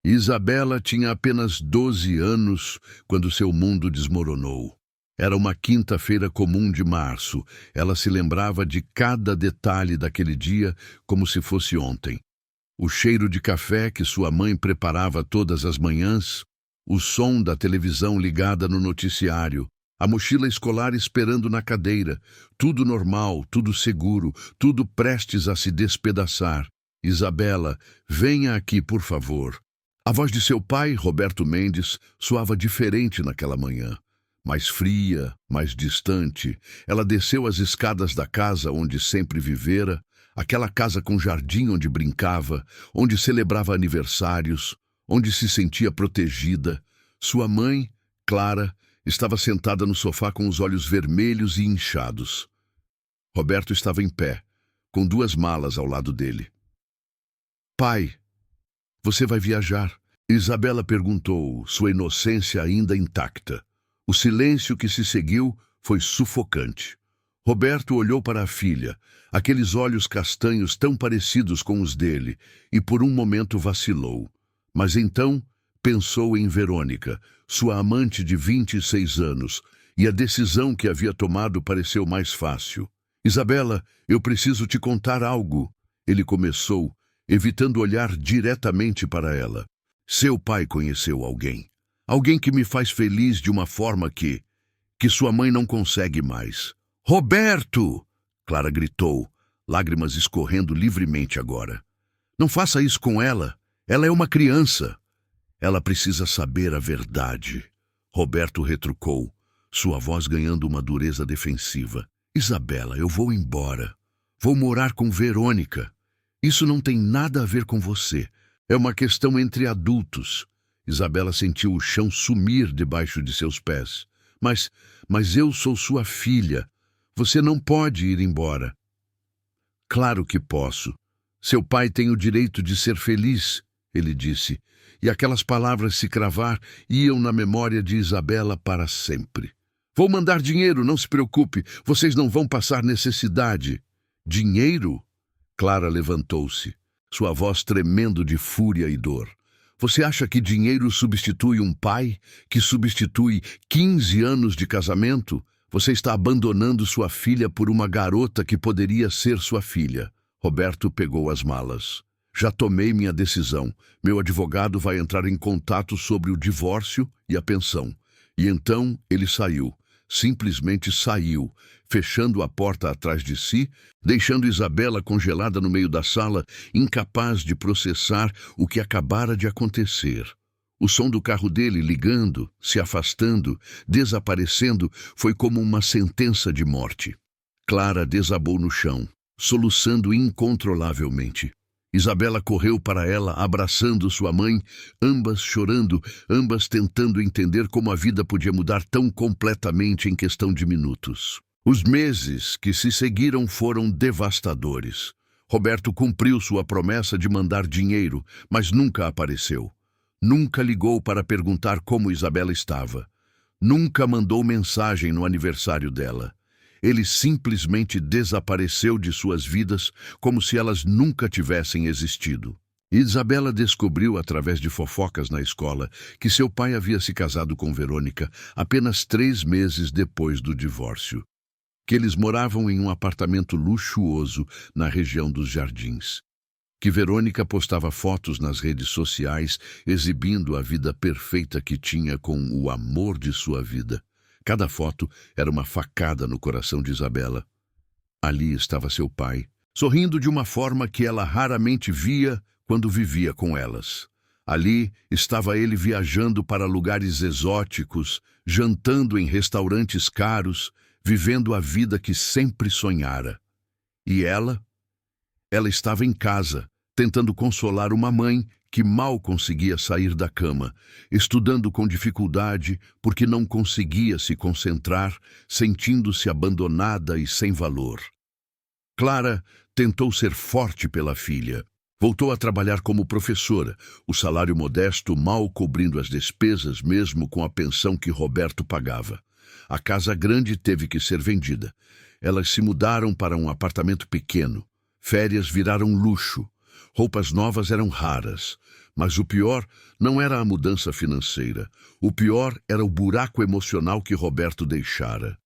Isabela tinha apenas 12 anos quando seu mundo desmoronou. Era uma quinta-feira comum de março. Ela se lembrava de cada detalhe daquele dia como se fosse ontem. O cheiro de café que sua mãe preparava todas as manhãs, o som da televisão ligada no noticiário, a mochila escolar esperando na cadeira, tudo normal, tudo seguro, tudo prestes a se despedaçar. Isabela, venha aqui, por favor. A voz de seu pai, Roberto Mendes, soava diferente naquela manhã. Mais fria, mais distante, ela desceu as escadas da casa onde sempre vivera, aquela casa com jardim onde brincava, onde celebrava aniversários, onde se sentia protegida. Sua mãe, Clara, estava sentada no sofá com os olhos vermelhos e inchados. Roberto estava em pé, com 2 malas ao lado dele. Pai, você vai viajar? Isabela perguntou, sua inocência ainda intacta. O silêncio que se seguiu foi sufocante. Roberto olhou para a filha, aqueles olhos castanhos tão parecidos com os dele, e por um momento vacilou. Mas então pensou em Verônica, sua amante de 26 anos, e a decisão que havia tomado pareceu mais fácil. Isabela, eu preciso te contar algo, ele começou, evitando olhar diretamente para ela. Seu pai conheceu alguém. Alguém que me faz feliz de uma forma que sua mãe não consegue mais. Roberto! Clara gritou, lágrimas escorrendo livremente agora. Não faça isso com ela. Ela é uma criança. Ela precisa saber a verdade. Roberto retrucou, sua voz ganhando uma dureza defensiva. Isabela, eu vou embora. Vou morar com Verônica. Isso não tem nada a ver com você. É uma questão entre adultos. Isabela sentiu o chão sumir debaixo de seus pés. Mas eu sou sua filha. Você não pode ir embora. Claro que posso. Seu pai tem o direito de ser feliz, ele disse. E aquelas palavras se cravar iam na memória de Isabela para sempre. Vou mandar dinheiro, não se preocupe. Vocês não vão passar necessidade. Dinheiro? Clara levantou-se, sua voz tremendo de fúria e dor. Você acha que dinheiro substitui um pai? Que substitui 15 anos de casamento? Você está abandonando sua filha por uma garota que poderia ser sua filha. Roberto pegou as malas. Já tomei minha decisão. Meu advogado vai entrar em contato sobre o divórcio e a pensão. E então ele saiu. Simplesmente saiu, fechando a porta atrás de si, deixando Isabela congelada no meio da sala, incapaz de processar o que acabara de acontecer. O som do carro dele ligando, se afastando, desaparecendo, foi como uma sentença de morte. Clara desabou no chão, soluçando incontrolavelmente. Isabela correu para ela, abraçando sua mãe, ambas chorando, ambas tentando entender como a vida podia mudar tão completamente em questão de minutos. Os meses que se seguiram foram devastadores. Roberto cumpriu sua promessa de mandar dinheiro, mas nunca apareceu. Nunca ligou para perguntar como Isabela estava. Nunca mandou mensagem no aniversário dela. Ele simplesmente desapareceu de suas vidas como se elas nunca tivessem existido. Isabela descobriu, através de fofocas na escola, que seu pai havia se casado com Verônica apenas 3 meses depois do divórcio. Que eles moravam em um apartamento luxuoso na região dos Jardins. Que Verônica postava fotos nas redes sociais exibindo a vida perfeita que tinha com o amor de sua vida. Cada foto era uma facada no coração de Isabela. Ali estava seu pai, sorrindo de uma forma que ela raramente via quando vivia com elas. Ali estava ele viajando para lugares exóticos, jantando em restaurantes caros, vivendo a vida que sempre sonhara. E ela? Ela estava em casa, tentando consolar uma mãe que mal conseguia sair da cama, estudando com dificuldade porque não conseguia se concentrar, sentindo-se abandonada e sem valor. Clara tentou ser forte pela filha. Voltou a trabalhar como professora, o salário modesto mal cobrindo as despesas mesmo com a pensão que Roberto pagava. A casa grande teve que ser vendida. Elas se mudaram para um apartamento pequeno. Férias viraram luxo. Roupas novas eram raras. Mas o pior não era a mudança financeira. O pior era o buraco emocional que Roberto deixara.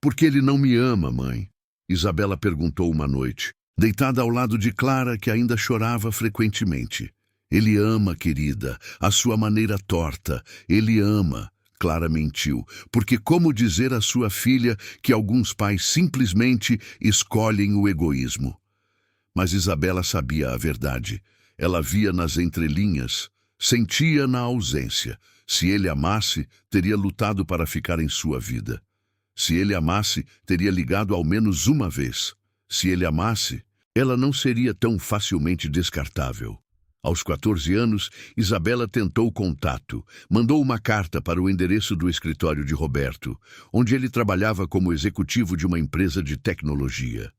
"Por que ele não me ama, mãe?" Isabela perguntou uma noite, deitada ao lado de Clara, que ainda chorava frequentemente. "Ele ama, querida, à sua maneira torta. Ele ama." Clara mentiu, porque como dizer à sua filha que alguns pais simplesmente escolhem o egoísmo? Mas Isabela sabia a verdade. Ela via nas entrelinhas, sentia na ausência. Se ele amasse, teria lutado para ficar em sua vida. Se ele amasse, teria ligado ao menos uma vez. Se ele amasse, ela não seria tão facilmente descartável. Aos 14 anos, Isabela tentou contato. Mandou uma carta para o endereço do escritório de Roberto, onde ele trabalhava como executivo de uma empresa de tecnologia.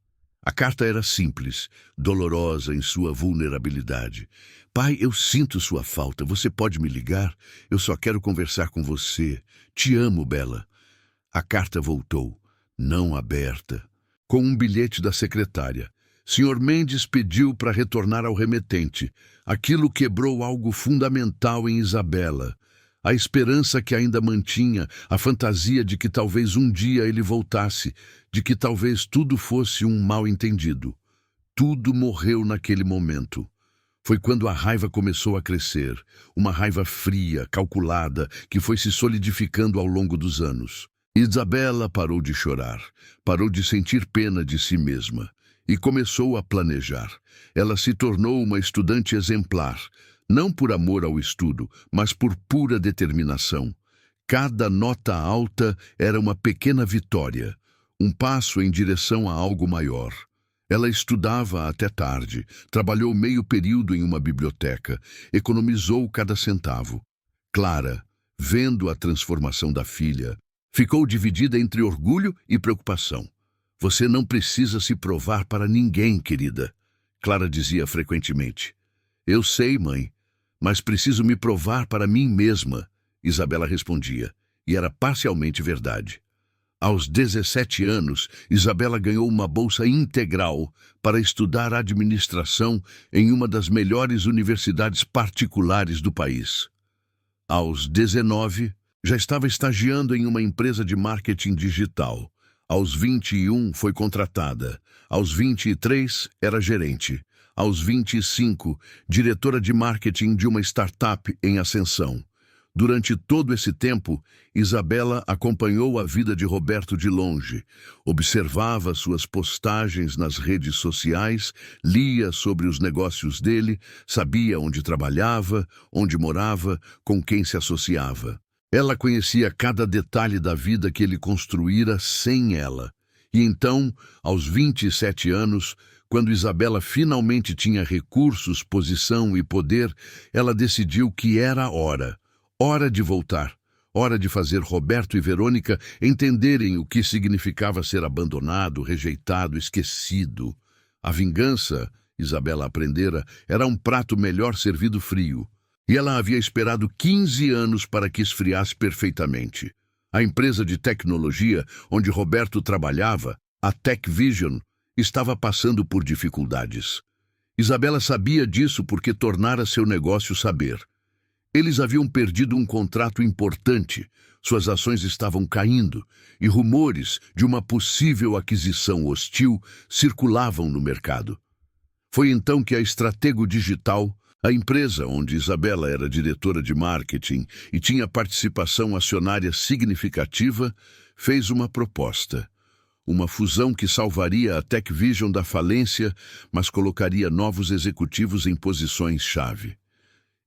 A carta era simples, dolorosa em sua vulnerabilidade. "Pai, eu sinto sua falta. Você pode me ligar? Eu só quero conversar com você. Te amo, Bela." A carta voltou, não aberta, com um bilhete da secretária. Sr. Mendes pediu para retornar ao remetente. Aquilo quebrou algo fundamental em Isabela. A esperança que ainda mantinha, a fantasia de que talvez um dia ele voltasse, de que talvez tudo fosse um mal-entendido. Tudo morreu naquele momento. Foi quando a raiva começou a crescer, uma raiva fria, calculada, que foi se solidificando ao longo dos anos. Isabela parou de chorar, parou de sentir pena de si mesma e começou a planejar. Ela se tornou uma estudante exemplar, não por amor ao estudo, mas por pura determinação. Cada nota alta era uma pequena vitória, um passo em direção a algo maior. Ela estudava até tarde, trabalhou meio período em uma biblioteca, economizou cada centavo. Clara, vendo a transformação da filha, ficou dividida entre orgulho e preocupação. "Você não precisa se provar para ninguém, querida," Clara dizia frequentemente. "Eu sei, mãe, mas preciso me provar para mim mesma," Isabela respondia, e era parcialmente verdade. Aos 17 anos, Isabela ganhou uma bolsa integral para estudar administração em uma das melhores universidades particulares do país. Aos 19, já estava estagiando em uma empresa de marketing digital. Aos 21, foi contratada. Aos 23, era gerente. Aos 25, diretora de marketing de uma startup em ascensão. Durante todo esse tempo, Isabela acompanhou a vida de Roberto de longe, observava suas postagens nas redes sociais, lia sobre os negócios dele, sabia onde trabalhava, onde morava, com quem se associava. Ela conhecia cada detalhe da vida que ele construíra sem ela. E então, aos 27 anos, quando Isabela finalmente tinha recursos, posição e poder, ela decidiu que era a hora. Hora de voltar. Hora de fazer Roberto e Verônica entenderem o que significava ser abandonado, rejeitado, esquecido. A vingança, Isabela aprendera, era um prato melhor servido frio. E ela havia esperado 15 anos para que esfriasse perfeitamente. A empresa de tecnologia onde Roberto trabalhava, a TechVision, estava passando por dificuldades. Isabela sabia disso porque tornara seu negócio saber. Eles haviam perdido um contrato importante, suas ações estavam caindo e rumores de uma possível aquisição hostil circulavam no mercado. Foi então que a Stratego Digital, a empresa onde Isabela era diretora de marketing e tinha participação acionária significativa, fez uma proposta. Uma fusão que salvaria a TechVision da falência, mas colocaria novos executivos em posições-chave.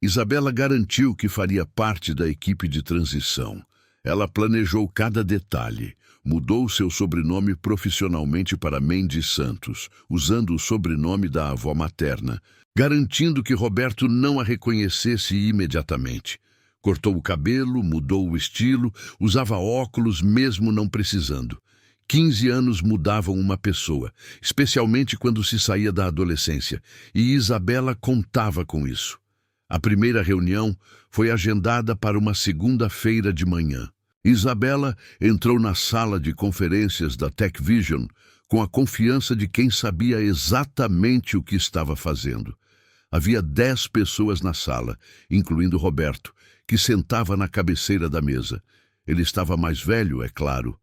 Isabela garantiu que faria parte da equipe de transição. Ela planejou cada detalhe, mudou seu sobrenome profissionalmente para Mendes Santos, usando o sobrenome da avó materna, garantindo que Roberto não a reconhecesse imediatamente. Cortou o cabelo, mudou o estilo, usava óculos mesmo não precisando. 15 anos mudavam uma pessoa, especialmente quando se saía da adolescência, e Isabela contava com isso. A primeira reunião foi agendada para uma segunda-feira de manhã. Isabela entrou na sala de conferências da TechVision com a confiança de quem sabia exatamente o que estava fazendo. Havia 10 pessoas na sala, incluindo Roberto, que sentava na cabeceira da mesa. Ele estava mais velho, é claro.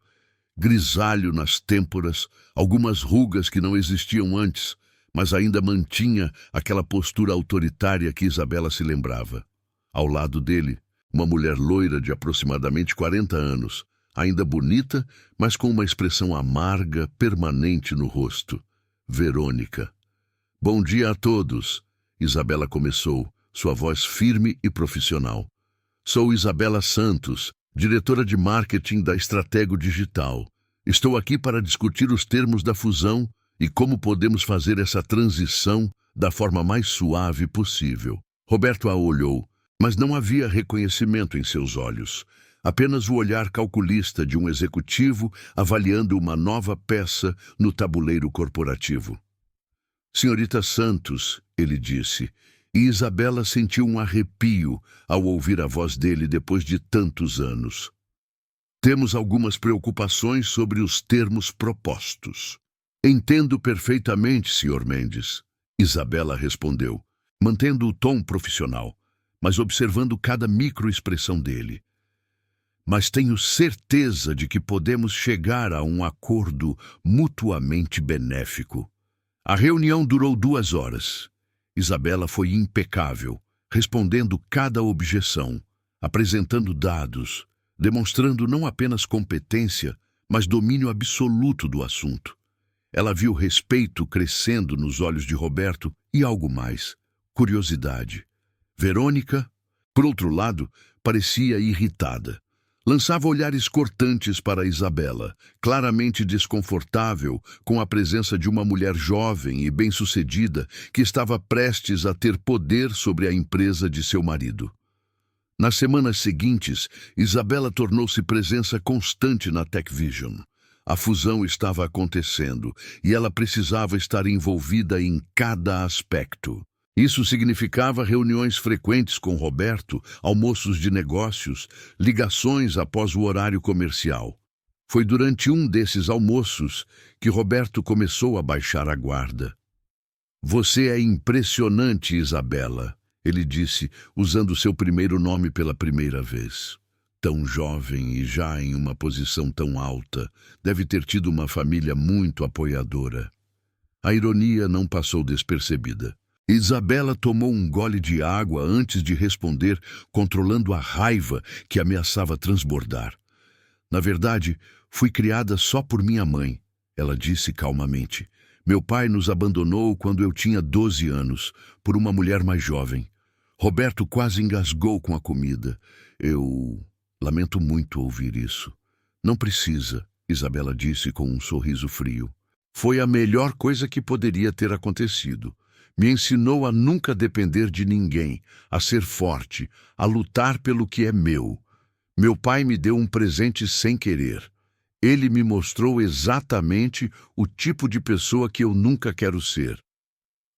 Grisalho nas têmporas, algumas rugas que não existiam antes, mas ainda mantinha aquela postura autoritária que Isabela se lembrava. Ao lado dele, uma mulher loira de aproximadamente 40 anos, ainda bonita, mas com uma expressão amarga permanente no rosto. Verônica. Bom dia a todos, Isabela começou, sua voz firme e profissional. Sou Isabela Santos, diretora de marketing da Stratego Digital. Estou aqui para discutir os termos da fusão e como podemos fazer essa transição da forma mais suave possível. Roberto a olhou, mas não havia reconhecimento em seus olhos. Apenas o olhar calculista de um executivo avaliando uma nova peça no tabuleiro corporativo. Senhorita Santos, ele disse, e Isabela sentiu um arrepio ao ouvir a voz dele depois de tantos anos. Temos algumas preocupações sobre os termos propostos. Entendo perfeitamente, Sr. Mendes, Isabela respondeu, mantendo o tom profissional, mas observando cada microexpressão dele. Mas tenho certeza de que podemos chegar a um acordo mutuamente benéfico. A reunião durou 2 horas. Isabela foi impecável, respondendo cada objeção, apresentando dados, demonstrando não apenas competência, mas domínio absoluto do assunto. Ela viu respeito crescendo nos olhos de Roberto e algo mais, curiosidade. Verônica, por outro lado, parecia irritada. Lançava olhares cortantes para Isabela, claramente desconfortável com a presença de uma mulher jovem e bem-sucedida que estava prestes a ter poder sobre a empresa de seu marido. Nas semanas seguintes, Isabela tornou-se presença constante na TechVision. A fusão estava acontecendo e ela precisava estar envolvida em cada aspecto. Isso significava reuniões frequentes com Roberto, almoços de negócios, ligações após o horário comercial. Foi durante um desses almoços que Roberto começou a baixar a guarda. Você é impressionante, Isabela, ele disse, usando seu primeiro nome pela primeira vez. Tão jovem e já em uma posição tão alta, deve ter tido uma família muito apoiadora. A ironia não passou despercebida. Isabela tomou um gole de água antes de responder, controlando a raiva que ameaçava transbordar. Na verdade, fui criada só por minha mãe, ela disse calmamente. Meu pai nos abandonou quando eu tinha 12 anos, por uma mulher mais jovem. Roberto quase engasgou com a comida. Eu lamento muito ouvir isso. Não precisa, Isabela disse com um sorriso frio. Foi a melhor coisa que poderia ter acontecido. Me ensinou a nunca depender de ninguém, a ser forte, a lutar pelo que é meu. Meu pai me deu um presente sem querer. Ele me mostrou exatamente o tipo de pessoa que eu nunca quero ser.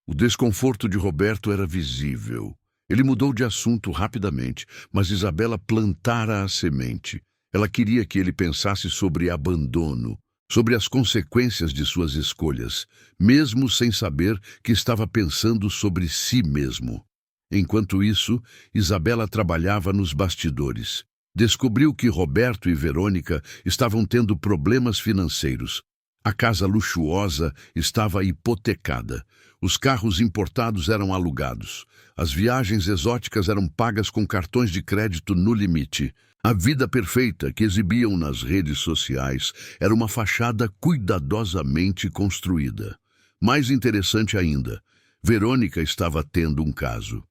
O desconforto de Roberto era visível. Ele mudou de assunto rapidamente, mas Isabela plantara a semente. Ela queria que ele pensasse sobre abandono, sobre as consequências de suas escolhas, mesmo sem saber que estava pensando sobre si mesmo. Enquanto isso, Isabela trabalhava nos bastidores. Descobriu que Roberto e Verônica estavam tendo problemas financeiros. A casa luxuosa estava hipotecada. Os carros importados eram alugados. As viagens exóticas eram pagas com cartões de crédito no limite. A vida perfeita que exibiam nas redes sociais era uma fachada cuidadosamente construída. Mais interessante ainda, Verônica estava tendo um caso.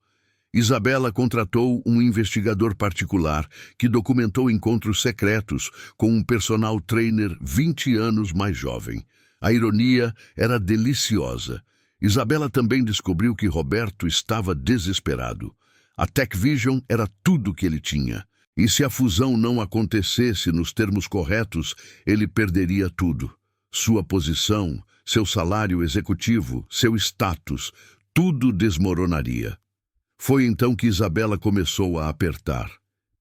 Isabela contratou um investigador particular que documentou encontros secretos com um personal trainer 20 anos mais jovem. A ironia era deliciosa. Isabela também descobriu que Roberto estava desesperado. A TechVision era tudo o que ele tinha. E se a fusão não acontecesse nos termos corretos, ele perderia tudo. Sua posição, seu salário executivo, seu status, tudo desmoronaria. Foi então que Isabela começou a apertar.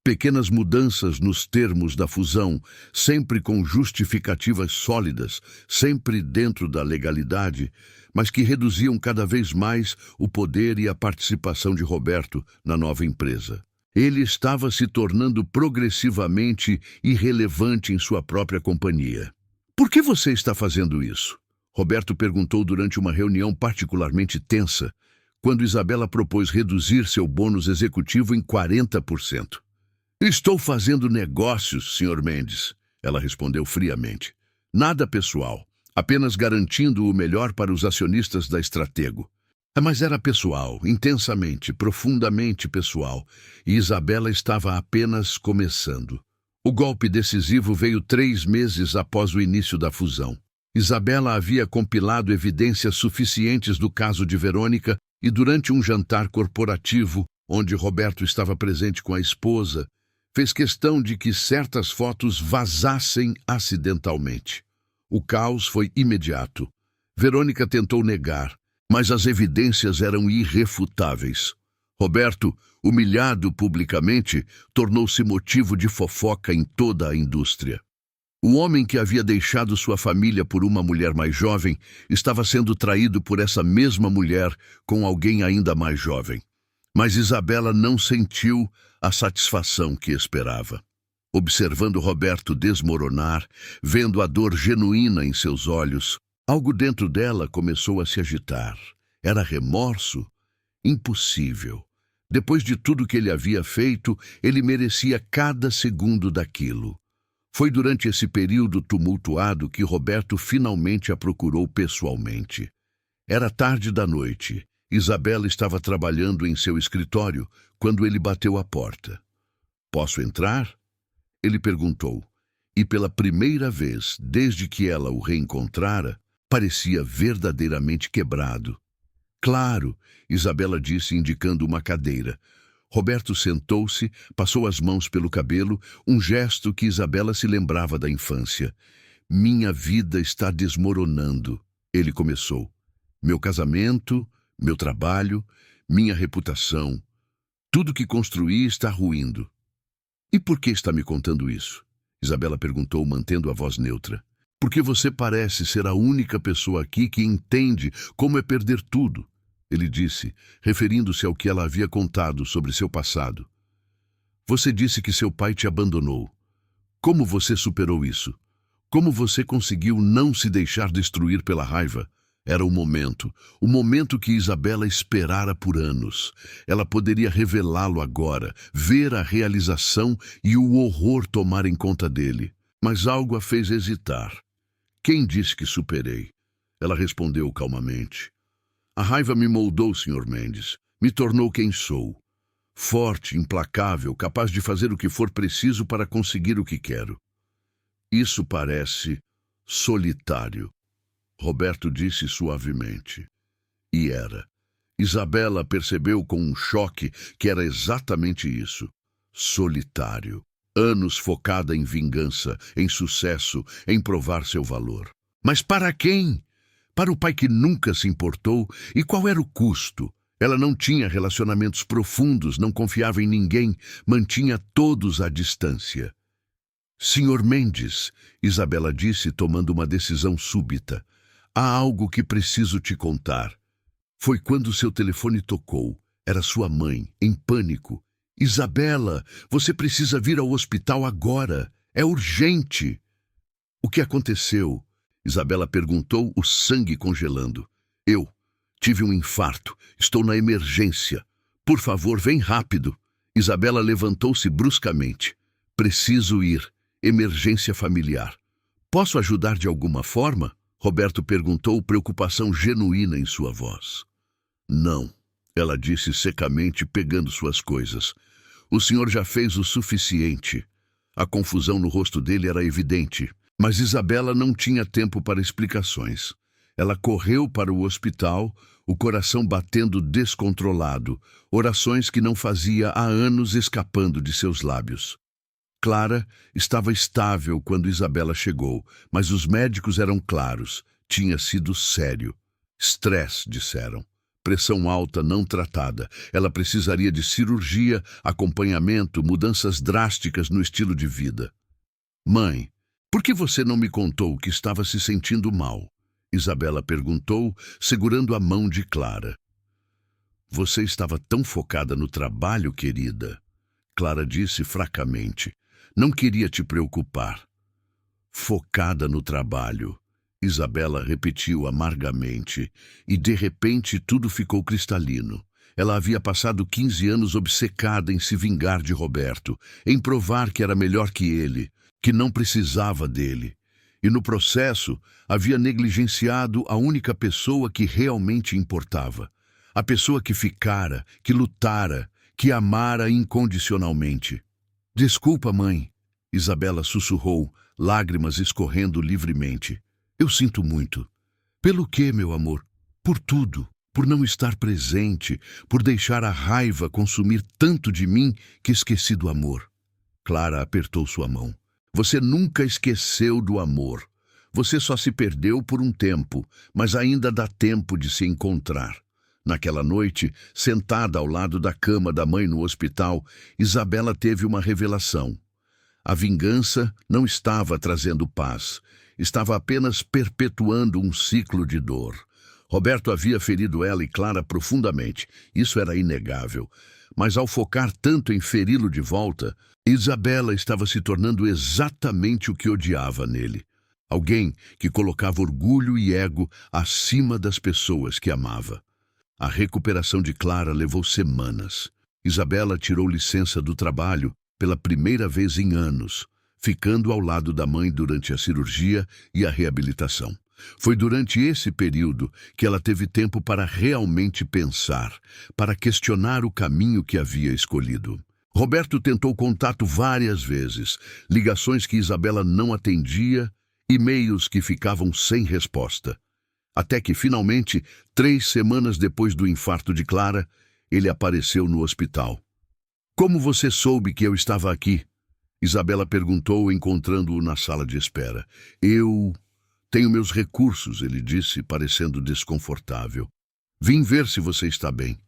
Pequenas mudanças nos termos da fusão, sempre com justificativas sólidas, sempre dentro da legalidade, mas que reduziam cada vez mais o poder e a participação de Roberto na nova empresa. Ele estava se tornando progressivamente irrelevante em sua própria companhia. Por que você está fazendo isso? Roberto perguntou durante uma reunião particularmente tensa, quando Isabela propôs reduzir seu bônus executivo em 40%. Estou fazendo negócios, Sr. Mendes, ela respondeu friamente. Nada pessoal, apenas garantindo o melhor para os acionistas da Stratego. Mas era pessoal, intensamente, profundamente pessoal, e Isabela estava apenas começando. O golpe decisivo veio 3 meses após o início da fusão. Isabela havia compilado evidências suficientes do caso de Verônica e durante um jantar corporativo, onde Roberto estava presente com a esposa, fez questão de que certas fotos vazassem acidentalmente. O caos foi imediato. Verônica tentou negar, mas as evidências eram irrefutáveis. Roberto, humilhado publicamente, tornou-se motivo de fofoca em toda a indústria. O homem que havia deixado sua família por uma mulher mais jovem estava sendo traído por essa mesma mulher com alguém ainda mais jovem. Mas Isabela não sentiu a satisfação que esperava. Observando Roberto desmoronar, vendo a dor genuína em seus olhos, algo dentro dela começou a se agitar. Era remorso? Impossível. Depois de tudo que ele havia feito, ele merecia cada segundo daquilo. Foi durante esse período tumultuado que Roberto finalmente a procurou pessoalmente. Era tarde da noite. Isabela estava trabalhando em seu escritório quando ele bateu à porta. "Posso entrar?" Ele perguntou, e pela primeira vez desde que ela o reencontrara, parecia verdadeiramente quebrado. "Claro", Isabela disse, indicando uma cadeira. Roberto sentou-se, passou as mãos pelo cabelo, um gesto que Isabela se lembrava da infância. "Minha vida está desmoronando", ele começou. "Meu casamento, meu trabalho, minha reputação. Tudo que construí está ruindo." "E por que está me contando isso?" Isabela perguntou, mantendo a voz neutra. "Porque você parece ser a única pessoa aqui que entende como é perder tudo", ele disse, referindo-se ao que ela havia contado sobre seu passado. "Você disse que seu pai te abandonou. Como você superou isso? Como você conseguiu não se deixar destruir pela raiva?" Era o momento que Isabela esperara por anos. Ela poderia revelá-lo agora, ver a realização e o horror tomarem conta dele. Mas algo a fez hesitar. "Quem disse que superei?" Ela respondeu calmamente. "A raiva me moldou, Sr. Mendes. Me tornou quem sou. Forte, implacável, capaz de fazer o que for preciso para conseguir o que quero." "Isso parece solitário", Roberto disse suavemente. E era. Isabela percebeu com um choque que era exatamente isso. Solitário. Anos focada em vingança, em sucesso, em provar seu valor. Mas para quem? Para o pai que nunca se importou? E qual era o custo? Ela não tinha relacionamentos profundos, não confiava em ninguém, mantinha todos à distância. "Sr. Mendes", Isabela disse, tomando uma decisão súbita, "há algo que preciso te contar." Foi quando seu telefone tocou. Era sua mãe, em pânico. "Isabela, você precisa vir ao hospital agora. É urgente." "O que aconteceu?" Isabela perguntou, o sangue congelando. "Eu tive um infarto. Estou na emergência. Por favor, vem rápido." Isabela levantou-se bruscamente. "Preciso ir. Emergência familiar." "Posso ajudar de alguma forma?" Roberto perguntou, preocupação genuína em sua voz. "Não", ela disse secamente, pegando suas coisas. "O senhor já fez o suficiente." A confusão no rosto dele era evidente, mas Isabela não tinha tempo para explicações. Ela correu para o hospital, o coração batendo descontrolado, orações que não fazia há anos escapando de seus lábios. Clara estava estável quando Isabela chegou, mas os médicos eram claros. Tinha sido sério. Estresse, disseram. Pressão alta não tratada. Ela precisaria de cirurgia, acompanhamento, mudanças drásticas no estilo de vida. Mãe, por que você não me contou que estava se sentindo mal? Isabela perguntou, segurando a mão de Clara. Você estava tão focada no trabalho, querida. Clara disse fracamente. Não queria te preocupar. Focada no trabalho. Isabela repetiu amargamente, e de repente tudo ficou cristalino. Ela havia passado 15 anos obcecada em se vingar de Roberto, em provar que era melhor que ele, que não precisava dele. E no processo, havia negligenciado a única pessoa que realmente importava. A pessoa que ficara, que lutara, que amara incondicionalmente. Desculpa, mãe, Isabela sussurrou, lágrimas escorrendo livremente. Eu sinto muito. Pelo quê, meu amor? Por tudo. Por não estar presente, por deixar a raiva consumir tanto de mim que esqueci do amor. Clara apertou sua mão. Você nunca esqueceu do amor. Você só se perdeu por um tempo, mas ainda dá tempo de se encontrar. Naquela noite, sentada ao lado da cama da mãe no hospital, Isabela teve uma revelação. A vingança não estava trazendo paz. Estava apenas perpetuando um ciclo de dor. Roberto havia ferido ela e Clara profundamente. Isso era inegável. Mas ao focar tanto em feri-lo de volta, Isabela estava se tornando exatamente o que odiava nele. Alguém que colocava orgulho e ego acima das pessoas que amava. A recuperação de Clara levou semanas. Isabela tirou licença do trabalho pela primeira vez em anos, ficando ao lado da mãe durante a cirurgia e a reabilitação. Foi durante esse período que ela teve tempo para realmente pensar, para questionar o caminho que havia escolhido. Roberto tentou contato várias vezes, ligações que Isabela não atendia, e-mails que ficavam sem resposta. Até que, finalmente, 3 semanas depois do infarto de Clara, ele apareceu no hospital. Como você soube que eu estava aqui? Isabela perguntou, encontrando-o na sala de espera. Eu tenho meus recursos, ele disse, parecendo desconfortável. Vim ver se você está bem.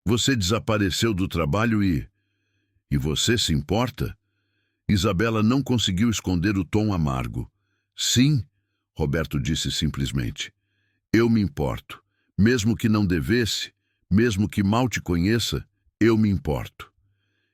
Você desapareceu do trabalho e você se importa? Isabela não conseguiu esconder o tom amargo. Sim, Roberto disse simplesmente. Eu me importo. Mesmo que não devesse, mesmo que mal te conheça, eu me importo.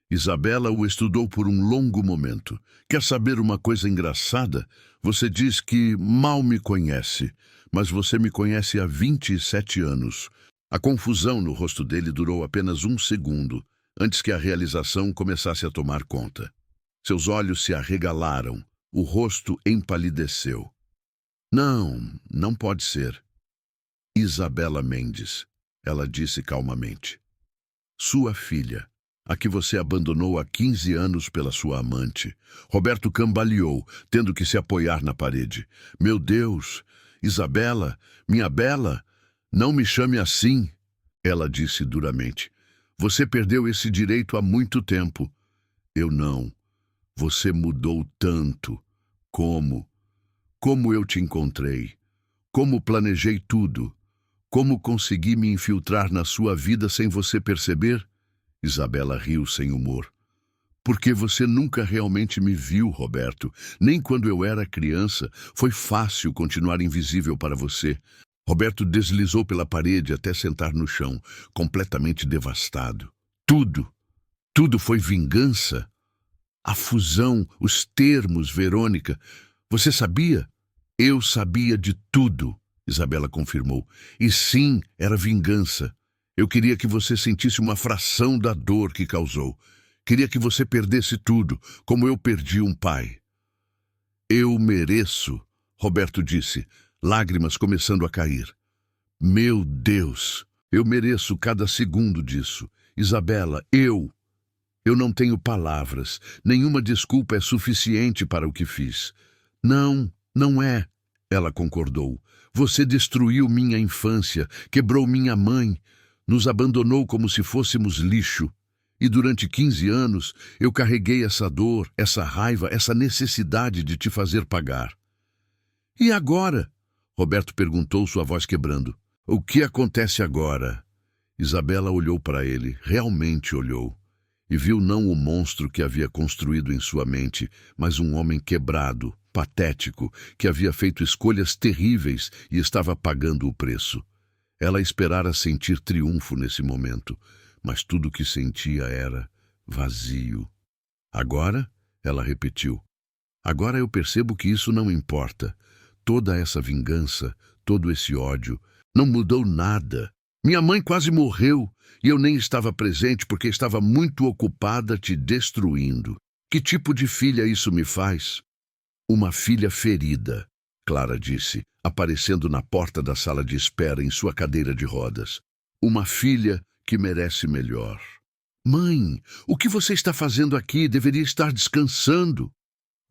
Isabela o estudou por um longo momento. Quer saber uma coisa engraçada? Você diz que mal me conhece, mas você me conhece há 27 anos. A confusão no rosto dele durou apenas 1 segundo, antes que a realização começasse a tomar conta. Seus olhos se arregalaram, o rosto empalideceu. Não pode ser. Isabela Mendes, ela disse calmamente. Sua filha, a que você abandonou há 15 anos pela sua amante. Roberto cambaleou, tendo que se apoiar na parede. Meu Deus, Isabela, minha bela, não me chame assim, ela disse duramente. Você perdeu esse direito há muito tempo. Eu não. Você mudou tanto. Como? Como eu te encontrei? Como planejei tudo? Como consegui me infiltrar na sua vida sem você perceber? Isabela riu sem humor. Porque você nunca realmente me viu, Roberto. Nem quando eu era criança. Foi fácil continuar invisível para você. Roberto deslizou pela parede até sentar no chão, completamente devastado. Tudo foi vingança? A fusão, os termos, Verônica. Você sabia? Eu sabia de tudo, Isabela confirmou. E sim, era vingança. Eu queria que você sentisse uma fração da dor que causou. Queria que você perdesse tudo, como eu perdi um pai. Eu mereço, Roberto disse, lágrimas começando a cair. Meu Deus, eu mereço cada segundo disso. Isabela, eu não tenho palavras. Nenhuma desculpa é suficiente para o que fiz. Não é, ela concordou. Você destruiu minha infância, quebrou minha mãe, nos abandonou como se fôssemos lixo. E durante 15 anos eu carreguei essa dor, essa raiva, essa necessidade de te fazer pagar. E agora? Roberto perguntou, sua voz quebrando. O que acontece agora? Isabela olhou para ele, realmente olhou, e viu não o monstro que havia construído em sua mente, mas um homem quebrado, patético, que havia feito escolhas terríveis e estava pagando o preço. Ela esperara sentir triunfo nesse momento, mas tudo o que sentia era vazio. Agora, ela repetiu, agora eu percebo que isso não importa. Toda essa vingança, todo esse ódio, não mudou nada. Minha mãe quase morreu e eu nem estava presente porque estava muito ocupada te destruindo. Que tipo de filha isso me faz? Uma filha ferida, Clara disse, aparecendo na porta da sala de espera em sua cadeira de rodas. Uma filha que merece melhor. Mãe, o que você está fazendo aqui? Deveria estar descansando.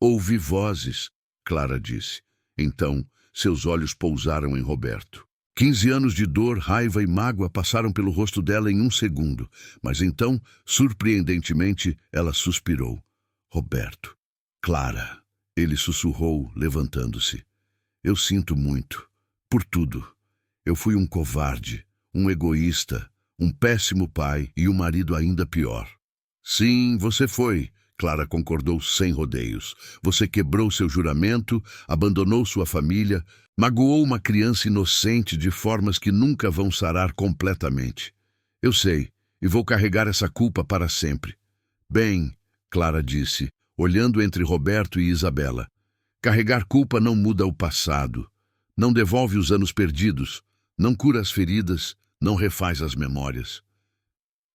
Ouvi vozes, Clara disse. Então, seus olhos pousaram em Roberto. 15 anos de dor, raiva e mágoa passaram pelo rosto dela em um segundo, mas então, surpreendentemente, ela suspirou. Roberto. Clara. Ele sussurrou, levantando-se. Eu sinto muito. Por tudo. Eu fui um covarde, um egoísta, um péssimo pai e um marido ainda pior. Sim, você foi, Clara concordou sem rodeios. Você quebrou seu juramento, abandonou sua família, magoou uma criança inocente de formas que nunca vão sarar completamente. Eu sei, e vou carregar essa culpa para sempre. Bem, Clara disse, olhando entre Roberto e Isabela. Carregar culpa não muda o passado, não devolve os anos perdidos, não cura as feridas, não refaz as memórias.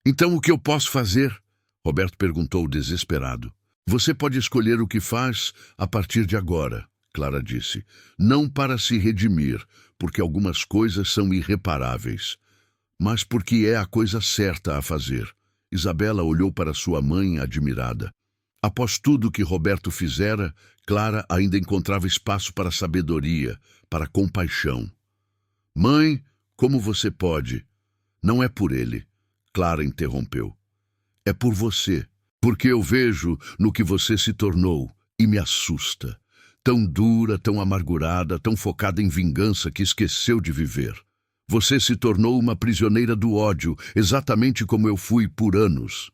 Então o que eu posso fazer? Roberto perguntou desesperado. Você pode escolher o que faz a partir de agora, Clara disse. Não para se redimir, porque algumas coisas são irreparáveis, mas porque é a coisa certa a fazer. Isabela olhou para sua mãe admirada. Após tudo que Roberto fizera, Clara ainda encontrava espaço para sabedoria, para compaixão. Mãe, como você pode? Não é por ele, Clara interrompeu. É por você, porque eu vejo no que você se tornou e me assusta. Tão dura, tão amargurada, tão focada em vingança que esqueceu de viver. Você se tornou uma prisioneira do ódio, exatamente como eu fui por anos.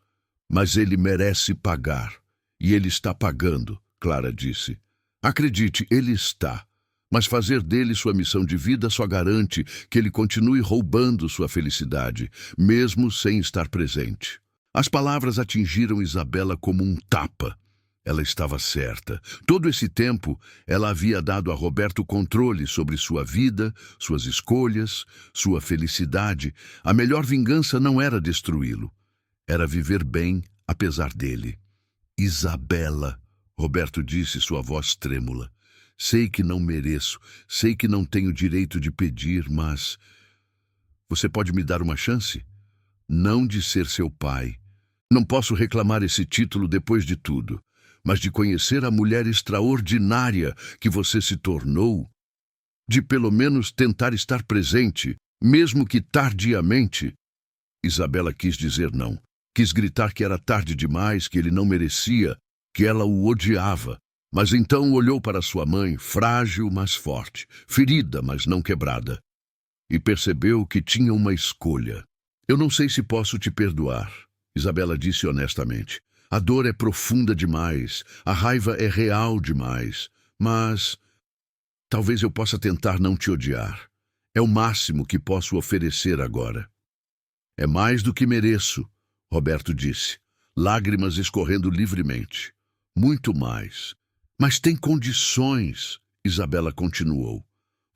Mas ele merece pagar. E ele está pagando, Clara disse. Acredite, ele está. Mas fazer dele sua missão de vida só garante que ele continue roubando sua felicidade, mesmo sem estar presente. As palavras atingiram Isabela como um tapa. Ela estava certa. Todo esse tempo, ela havia dado a Roberto controle sobre sua vida, suas escolhas, sua felicidade. A melhor vingança não era destruí-lo. Era viver bem, apesar dele. Isabela, Roberto disse, sua voz trêmula. Sei que não mereço, sei que não tenho direito de pedir, mas... Você pode me dar uma chance? Não de ser seu pai. Não posso reclamar esse título depois de tudo, mas de conhecer a mulher extraordinária que você se tornou, de pelo menos tentar estar presente, mesmo que tardiamente. Isabela quis dizer não. Quis gritar que era tarde demais, que ele não merecia, que ela o odiava. Mas então olhou para sua mãe, frágil, mas forte, ferida, mas não quebrada, e percebeu que tinha uma escolha. Eu não sei se posso te perdoar, Isabela disse honestamente. A dor é profunda demais, a raiva é real demais, mas talvez eu possa tentar não te odiar. É o máximo que posso oferecer agora. É mais do que mereço, Roberto disse, lágrimas escorrendo livremente. Muito mais. Mas tem condições, Isabela continuou.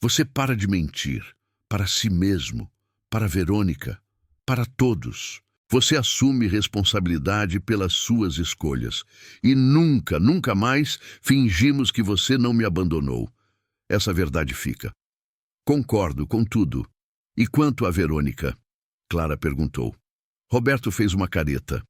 Você para de mentir, para si mesmo, para Verônica, para todos. Você assume responsabilidade pelas suas escolhas. E nunca, nunca mais fingimos que você não me abandonou. Essa verdade fica. Concordo com tudo. E quanto a Verônica? Clara perguntou. Roberto fez uma careta.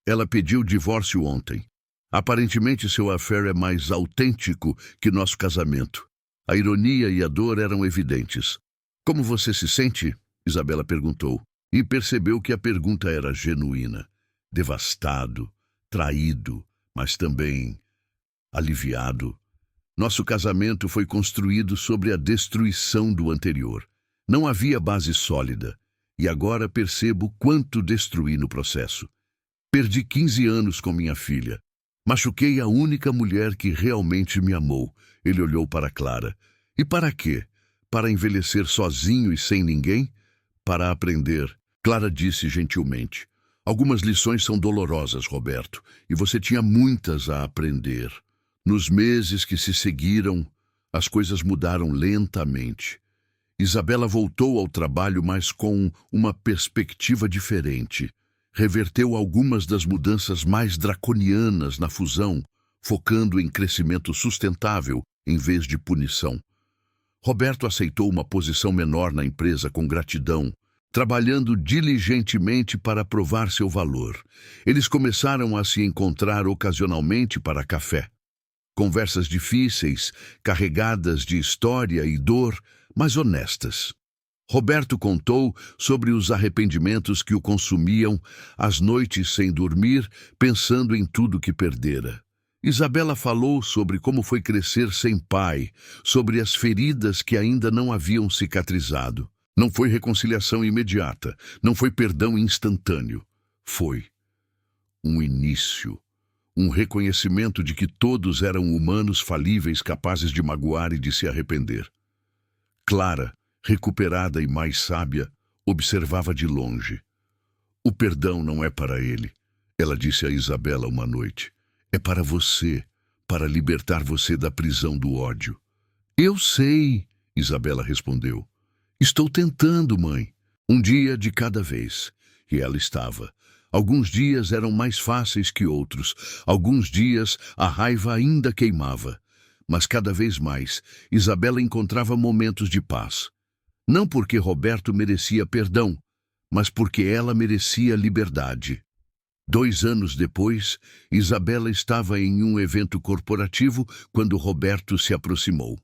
Ela pediu divórcio ontem. Aparentemente seu affair é mais autêntico que nosso casamento. A ironia e a dor eram evidentes. Como você se sente? Isabela perguntou. E percebeu que a pergunta era genuína. Devastado, traído, mas também aliviado. Nosso casamento foi construído sobre a destruição do anterior. Não havia base sólida. E agora percebo quanto destruí no processo. Perdi 15 anos com minha filha. Machuquei a única mulher que realmente me amou. Ele olhou para Clara. E para quê? Para envelhecer sozinho e sem ninguém? Para aprender. Clara disse gentilmente. Algumas lições são dolorosas, Roberto, e você tinha muitas a aprender. Nos meses que se seguiram, as coisas mudaram lentamente. Isabela voltou ao trabalho, mas com uma perspectiva diferente. Reverteu algumas das mudanças mais draconianas na fusão, focando em crescimento sustentável em vez de punição. Roberto aceitou uma posição menor na empresa com gratidão, trabalhando diligentemente para provar seu valor. Eles começaram a se encontrar ocasionalmente para café. Conversas difíceis, carregadas de história e dor, mas honestas. Roberto contou sobre os arrependimentos que o consumiam, as noites sem dormir, pensando em tudo que perdera. Isabela falou sobre como foi crescer sem pai, sobre as feridas que ainda não haviam cicatrizado. Não foi reconciliação imediata, não foi perdão instantâneo. Foi um início, um reconhecimento de que todos eram humanos falíveis, capazes de magoar e de se arrepender. Clara, recuperada e mais sábia, observava de longe. O perdão não é para ele, ela disse a Isabela uma noite. É para você, para libertar você da prisão do ódio. Eu sei, Isabela respondeu. Estou tentando, mãe. Um dia de cada vez. E ela estava. Alguns dias eram mais fáceis que outros. Alguns dias a raiva ainda queimava. Mas cada vez mais, Isabela encontrava momentos de paz. Não porque Roberto merecia perdão, mas porque ela merecia liberdade. 2 anos depois, Isabela estava em um evento corporativo quando Roberto se aproximou.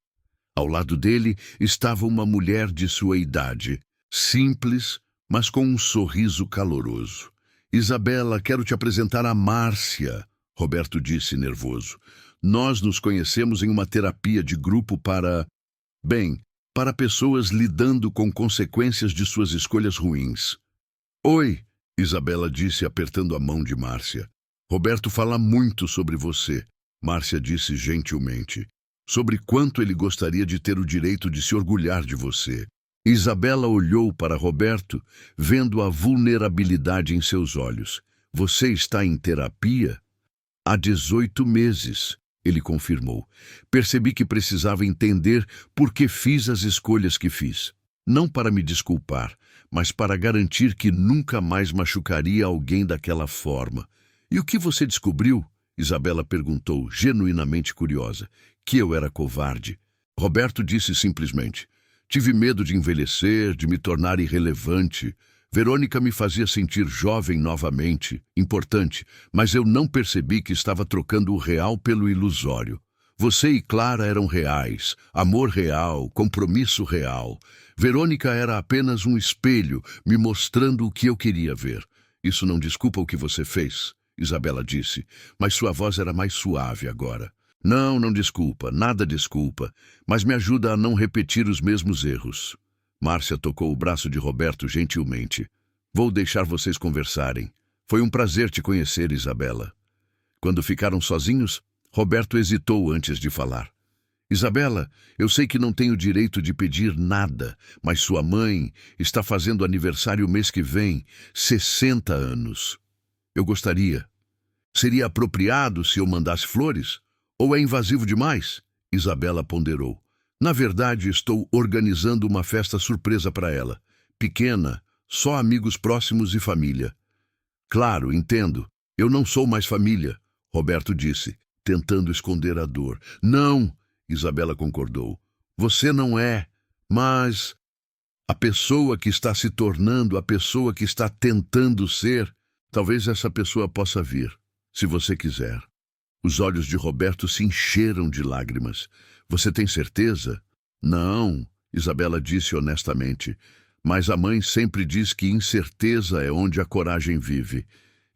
Ao lado dele estava uma mulher de sua idade, simples, mas com um sorriso caloroso. Isabela, quero te apresentar a Márcia, Roberto disse nervoso. Nós nos conhecemos em uma terapia de grupo para pessoas lidando com consequências de suas escolhas ruins. Oi, Isabela disse apertando a mão de Márcia. Roberto fala muito sobre você, Márcia disse gentilmente. Sobre quanto ele gostaria de ter o direito de se orgulhar de você. Isabela olhou para Roberto, vendo a vulnerabilidade em seus olhos. Você está em terapia? Há 18 meses, ele confirmou. Percebi que precisava entender por que fiz as escolhas que fiz. Não para me desculpar, mas para garantir que nunca mais machucaria alguém daquela forma. E o que você descobriu? Isabela perguntou, genuinamente curiosa. Que eu era covarde. Roberto disse simplesmente. Tive medo de envelhecer, de me tornar irrelevante. Verônica me fazia sentir jovem novamente, importante, mas eu não percebi que estava trocando o real pelo ilusório. Você e Clara eram reais, amor real, compromisso real. Verônica era apenas um espelho, me mostrando o que eu queria ver. Isso não desculpa o que você fez, Isabela disse, mas sua voz era mais suave agora. Não, não desculpa, nada desculpa, mas me ajuda a não repetir os mesmos erros. Márcia tocou o braço de Roberto gentilmente. Vou deixar vocês conversarem. Foi um prazer te conhecer, Isabela. Quando ficaram sozinhos, Roberto hesitou antes de falar. Isabela, eu sei que não tenho direito de pedir nada, mas sua mãe está fazendo aniversário mês que vem, 60 anos. Eu gostaria. Seria apropriado se eu mandasse flores? Ou é invasivo demais? Isabela ponderou. Na verdade, estou organizando uma festa surpresa para ela. Pequena, só amigos próximos e família. Claro, entendo. Eu não sou mais família, Roberto disse, tentando esconder a dor. Não, Isabela concordou. Você não é, mas a pessoa que está se tornando, a pessoa que está tentando ser, talvez essa pessoa possa vir, se você quiser. Os olhos de Roberto se encheram de lágrimas. Você tem certeza? Não, Isabela disse honestamente. Mas a mãe sempre diz que incerteza é onde a coragem vive.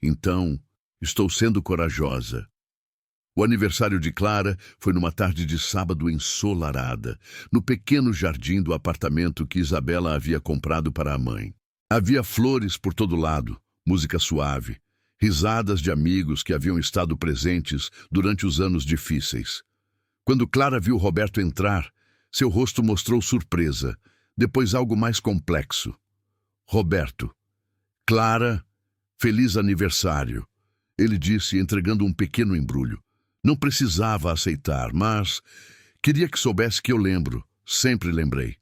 Então, estou sendo corajosa. O aniversário de Clara foi numa tarde de sábado ensolarada, no pequeno jardim do apartamento que Isabela havia comprado para a mãe. Havia flores por todo lado, música suave, risadas de amigos que haviam estado presentes durante os anos difíceis. Quando Clara viu Roberto entrar, seu rosto mostrou surpresa, depois algo mais complexo. Roberto. Clara, feliz aniversário, ele disse, entregando um pequeno embrulho. Não precisava aceitar, mas queria que soubesse que eu lembro, sempre lembrei.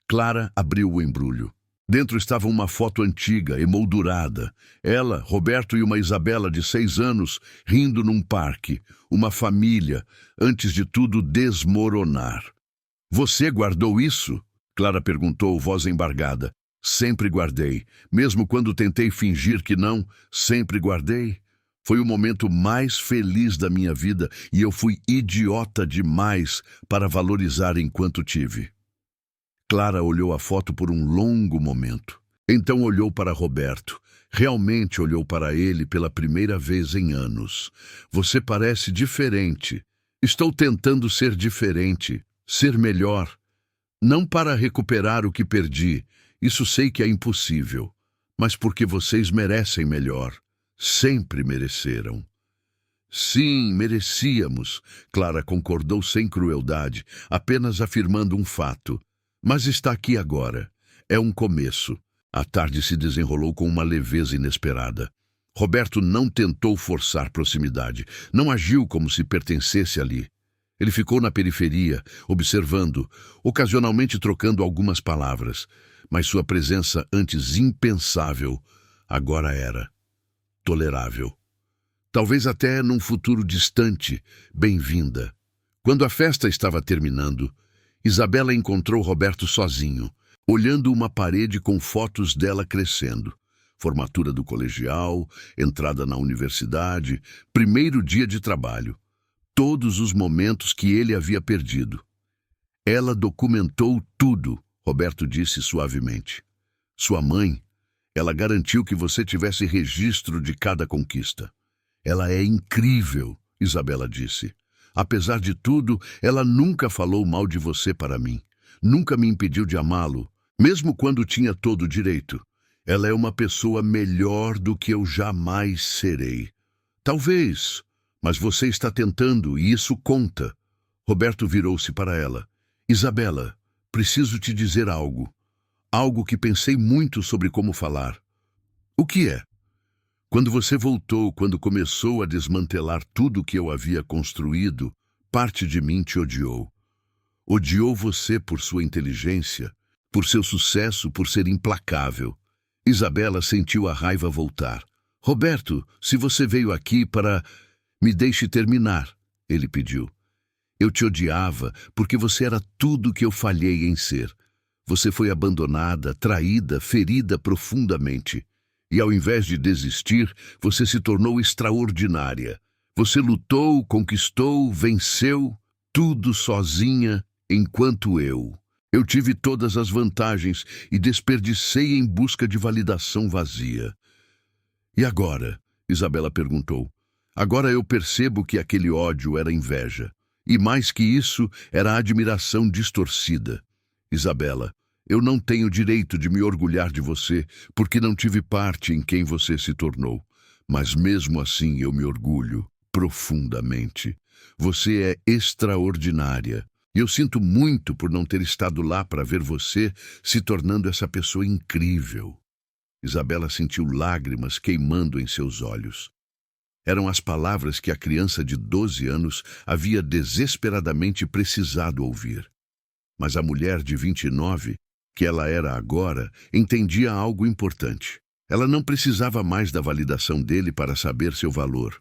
Clara abriu o embrulho. Dentro estava uma foto antiga, emoldurada. Ela, Roberto e uma Isabela de 6 anos, rindo num parque. Uma família, antes de tudo desmoronar. Você guardou isso? Clara perguntou, voz embargada. Sempre guardei. Mesmo quando tentei fingir que não, sempre guardei. Foi o momento mais feliz da minha vida e eu fui idiota demais para valorizar enquanto tive. Clara olhou a foto por um longo momento. Então olhou para Roberto. Realmente olhou para ele pela primeira vez em anos. Você parece diferente. Estou tentando ser diferente, ser melhor. Não para recuperar o que perdi, isso sei que é impossível, mas porque vocês merecem melhor. Sempre mereceram. Sim, merecíamos, Clara concordou sem crueldade, apenas afirmando um fato. Mas está aqui agora. É um começo. A tarde se desenrolou com uma leveza inesperada. Roberto não tentou forçar proximidade, não agiu como se pertencesse ali. Ele ficou na periferia, observando, ocasionalmente trocando algumas palavras, mas sua presença antes impensável, agora era tolerável. Talvez até num futuro distante, bem-vinda. Quando a festa estava terminando, Isabela encontrou Roberto sozinho, olhando uma parede com fotos dela crescendo. Formatura do colegial, entrada na universidade, primeiro dia de trabalho. Todos os momentos que ele havia perdido. Ela documentou tudo, Roberto disse suavemente. Sua mãe, ela garantiu que você tivesse registro de cada conquista. Ela é incrível, Isabela disse. Apesar de tudo, ela nunca falou mal de você para mim. Nunca me impediu de amá-lo, mesmo quando tinha todo o direito. Ela é uma pessoa melhor do que eu jamais serei. Talvez, mas você está tentando e isso conta. Roberto virou-se para ela. Isabela, preciso te dizer algo. Algo que pensei muito sobre como falar. O que é? Quando você voltou, quando começou a desmantelar tudo que eu havia construído, parte de mim te odiou. Odiou você por sua inteligência, por seu sucesso, por ser implacável. Isabela sentiu a raiva voltar. Roberto, se você veio aqui para... Me deixe terminar, ele pediu. Eu te odiava porque você era tudo que eu falhei em ser. Você foi abandonada, traída, ferida profundamente. E ao invés de desistir, você se tornou extraordinária. Você lutou, conquistou, venceu, tudo sozinha, enquanto eu tive todas as vantagens e desperdicei em busca de validação vazia. E agora? Isabela perguntou. Agora eu percebo que aquele ódio era inveja. E mais que isso, era admiração distorcida. Isabela, eu não tenho direito de me orgulhar de você, porque não tive parte em quem você se tornou. Mas mesmo assim eu me orgulho, profundamente. Você é extraordinária. E eu sinto muito por não ter estado lá para ver você se tornando essa pessoa incrível. Isabela sentiu lágrimas queimando em seus olhos. Eram as palavras que a criança de 12 anos havia desesperadamente precisado ouvir. Mas a mulher de 29, que ela era agora, entendia algo importante. Ela não precisava mais da validação dele para saber seu valor.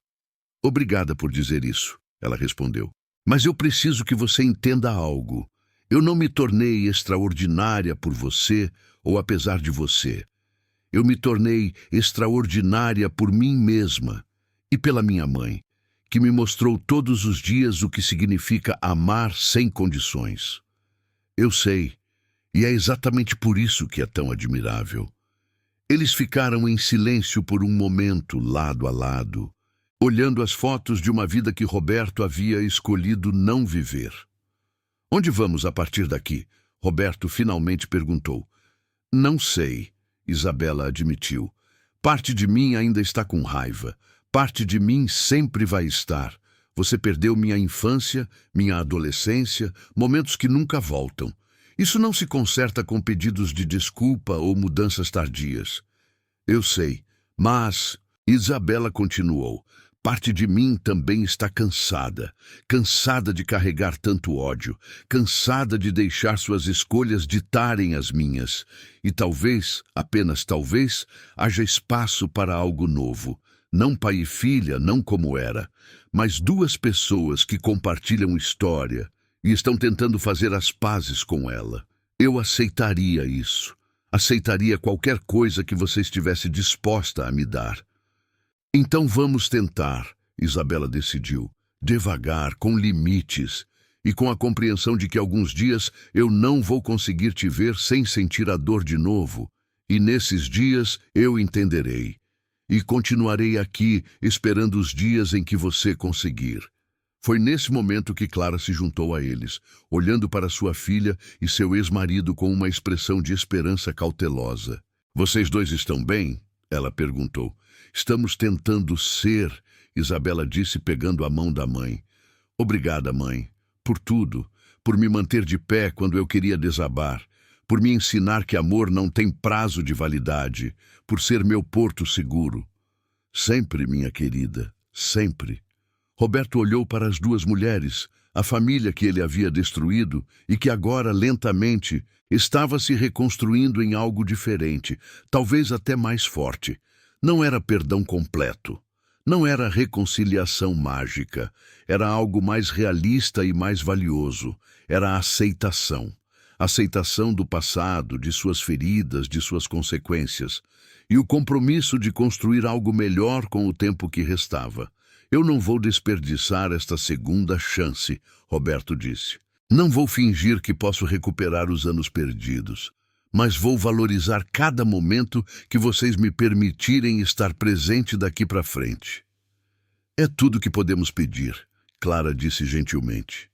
Obrigada por dizer isso, ela respondeu. Mas eu preciso que você entenda algo. Eu não me tornei extraordinária por você ou apesar de você. Eu me tornei extraordinária por mim mesma e pela minha mãe, que me mostrou todos os dias o que significa amar sem condições. Eu sei. E é exatamente por isso que é tão admirável. Eles ficaram em silêncio por um momento, lado a lado, olhando as fotos de uma vida que Roberto havia escolhido não viver. Onde vamos a partir daqui? Roberto finalmente perguntou. Não sei. Isabela admitiu. Parte de mim ainda está com raiva. Parte de mim sempre vai estar. Você perdeu minha infância, minha adolescência, momentos que nunca voltam. Isso não se conserta com pedidos de desculpa ou mudanças tardias. Eu sei, mas... Isabela continuou. Parte de mim também está cansada. Cansada de carregar tanto ódio. Cansada de deixar suas escolhas ditarem as minhas. E talvez, apenas talvez, haja espaço para algo novo. Não pai e filha, não como era, mas duas pessoas que compartilham história e estão tentando fazer as pazes com ela. Eu aceitaria isso. Aceitaria qualquer coisa que você estivesse disposta a me dar. Então vamos tentar, Isabela decidiu, devagar, com limites, e com a compreensão de que alguns dias eu não vou conseguir te ver sem sentir a dor de novo, e nesses dias eu entenderei. E continuarei aqui esperando os dias em que você conseguir. Foi nesse momento que Clara se juntou a eles, olhando para sua filha e seu ex-marido com uma expressão de esperança cautelosa. Vocês dois estão bem? Ela perguntou. Estamos tentando ser, Isabela disse pegando a mão da mãe. Obrigada, mãe, por tudo, por me manter de pé quando eu queria desabar, por me ensinar que amor não tem prazo de validade, por ser meu porto seguro. Sempre, minha querida, sempre. Roberto olhou para as duas mulheres, a família que ele havia destruído e que agora, lentamente, estava se reconstruindo em algo diferente, talvez até mais forte. Não era perdão completo. Não era reconciliação mágica. Era algo mais realista e mais valioso. Era a aceitação. Aceitação do passado, de suas feridas, de suas consequências. E o compromisso de construir algo melhor com o tempo que restava. Eu não vou desperdiçar esta segunda chance, Roberto disse. Não vou fingir que posso recuperar os anos perdidos, mas vou valorizar cada momento que vocês me permitirem estar presente daqui para frente. É tudo que podemos pedir, Clara disse gentilmente.